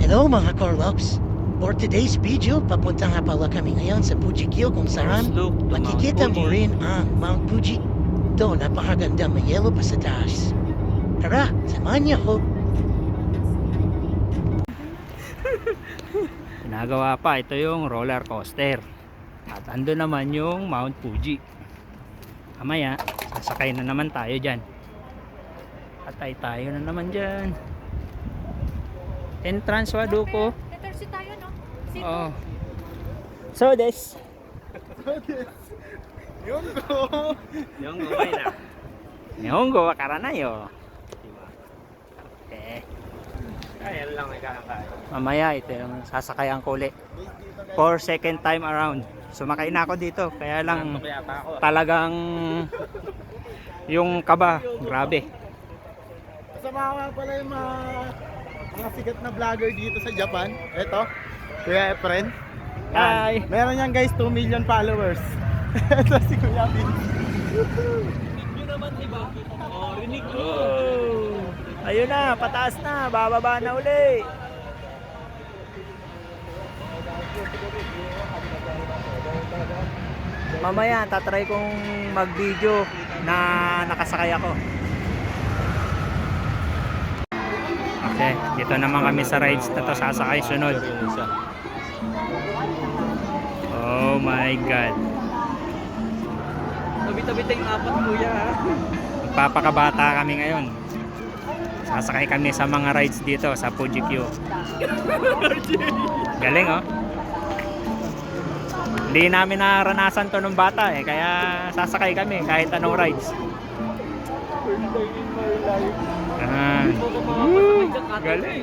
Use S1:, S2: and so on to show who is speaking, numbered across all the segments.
S1: Hello mga Corlops! For today's video, papunta nga pala kami ngayon sa Pujikyo kung saan
S2: Slope to Mount
S1: makikita mo
S2: Fuji.
S1: rin ang Mount Fuji. Ito, napakaganda, may yellow pa sa taas. Tara, samahan niyo ako.
S2: Ginagawa pa, ito yung roller coaster. At ando naman yung Mount Fuji. Mamaya, sasakay na naman tayo dyan. Atay tayo na naman dyan. Entrance wado ko.
S3: Letter tayo, no?
S2: Oh. So this.
S4: Yongo!
S2: Yongo ba na? Yongo wakaranayo. Diba? Okay.
S4: Ayan lang may kakakain.
S2: Mamaya ito yung sasakayan ko ulit. For second time around. Sumakay na ako dito. Kaya lang talagang yung kaba, grabe.
S4: Kasama ko nga pala yung mga sikat na vlogger dito sa Japan. Ito, Kuya Efren.
S2: Hi!
S4: Meron yan guys, 2 million followers. Ito si Kuya Pin.
S2: Oh, ayun na, pataas na, bababa na uli. Mamaya tatry kong mag-video na nakasakay ako. Okay, dito naman kami sa rides na to, sasakay sunod. Oh my god.
S4: Tabi-tabi tayong apat kuya ha.
S2: Magpapakabata kami ngayon. Sasakay kami sa mga rides dito sa Pujikyo. Galing oh. Hindi namin naranasan to nung bata eh, kaya sasakay kami kahit anong rides. Ah. Galing.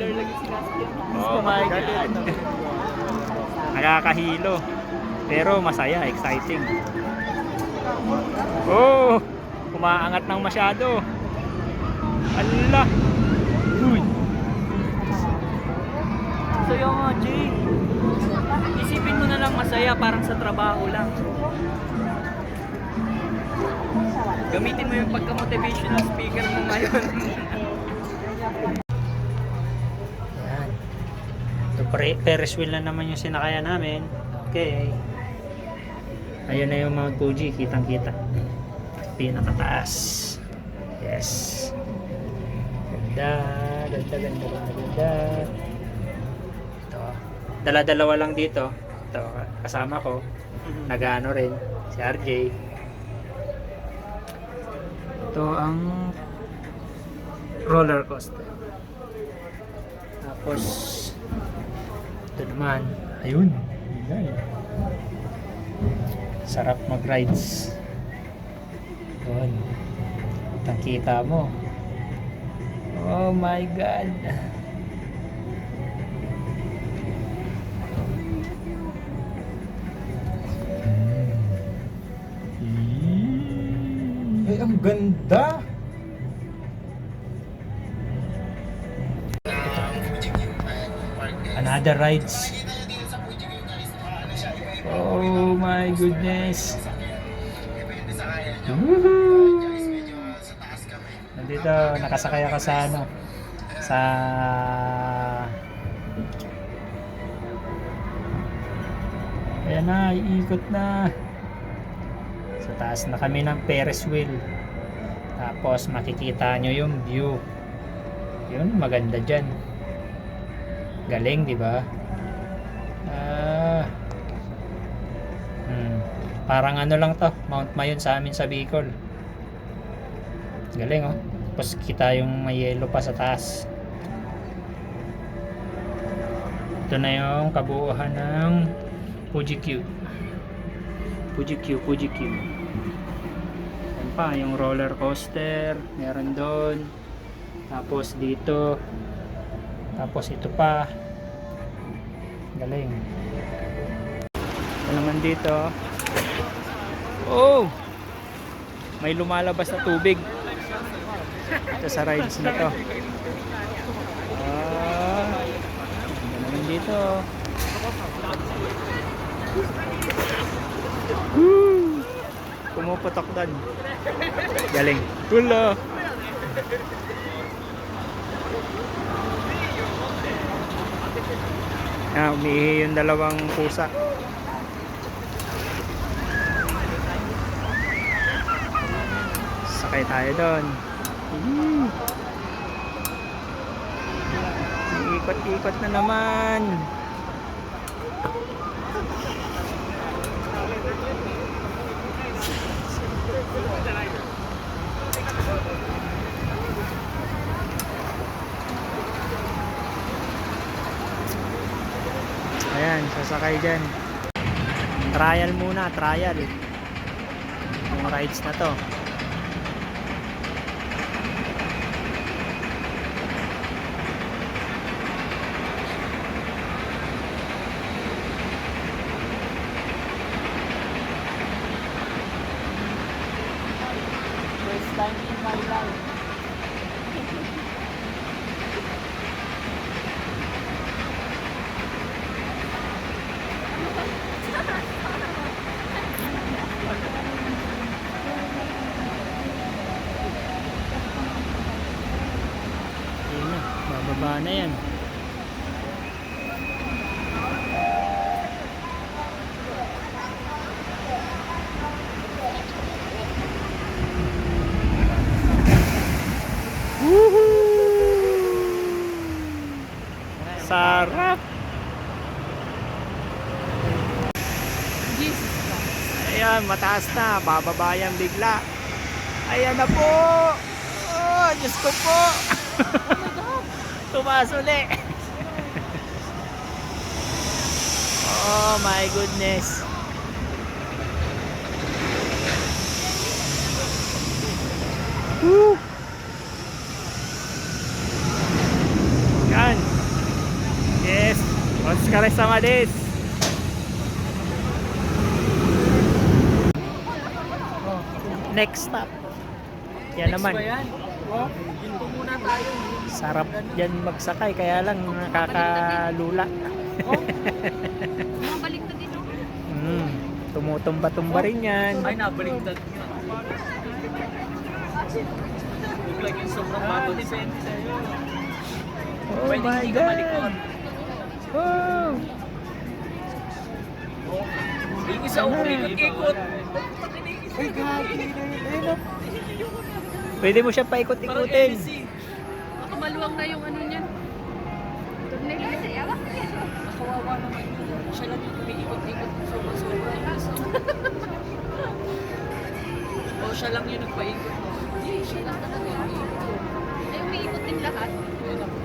S2: Oh my god. Nakakahilo. Pero masaya, exciting. Oh, umaangat ng masyado. Allah. Uy.
S5: Masaya nga, Jay. Isipin mo na lang masaya, parang sa trabaho lang. Gamitin mo yung pagka-motivational speaker mo ngayon.
S2: Yan. Ito, Ferris wheel na naman yung sinakaya namin. Okay. Ayun na yung Mount Fuji, kitang-kita. Pinakataas. Yes. Ganda, ganda, ganda, ganda. Ito. Dala-dalawa lang dito. Ito, kasama ko. Nag-ano rin, si RJ. Ito ang roller coaster. Tapos, ito naman, ayun. Ayan. Sarap mag-rides. Doon. Kita mo. Oh my god.
S4: Ay, ang ganda!
S2: Another rides. Oh my goodness. Woohoo! Nandito, nakasakay ako sa ano, sa ayan na, iikot na. Sa taas na kami ng Ferris wheel. Tapos makikita nyo yung view. Yun, maganda dyan. Galing, di ba? Parang ano lang to, Mount Mayon sa amin sa Bicol. Galing oh. Tapos kita yung may yellow pa sa taas. Ito na yung kabuuan ng Pujikyo. Pujikyo. Yan pa, yung roller coaster, meron doon. Tapos dito. Tapos ito pa. Galing. Ito naman dito. Oh! May lumalabas na tubig. Ito sa rides na to. Ito naman dito. Woo! Pumuputok doon. Galing. Wala. Umihi yung dalawang pusa. Sakay tayo doon. Ikot-ikot na naman. Ayan, sasakay dyan. Trial muna, trial. Yung rides na to.
S5: First time in my life.
S2: Yun na, bababa na yan. Sarap! Ayan, mataas na. Bababa yan bigla. Ayan na po! Oh, Diyos ko po! Tumaas uli! Oh my goodness! Woo! Yan! Yes! Otsukare sama desu! Next stop. Yan naman.
S5: Ba yan? Oh, hinto muna tayo.
S2: Sarap yan magsakay kaya lang nakakalula.
S3: Mabalik na dito.
S2: Tumutumba-tumba rin yan.
S5: Ay, nabaliktad nyo. Look like yung sobrang bato ni Sandy sa'yo.
S2: Oh
S5: Pwede
S2: my
S5: hindi ka malikot.
S2: God! Oh!
S5: Yung isa umikot-ikot.
S2: Pwede mo siya
S5: Parang
S2: paikot-ikutin.
S5: LC.
S3: Baka maluwang na yung ano niyan. Tornilyo na siya.
S5: Kawawa naman yun. Siya lang yung umiikot-ikot. Sobra-sobra. O siya lang yung nagpaikot.
S3: Hindi, siya lang talaga yung umiikot. Ay, umiikot din lahat.
S5: Yun ako.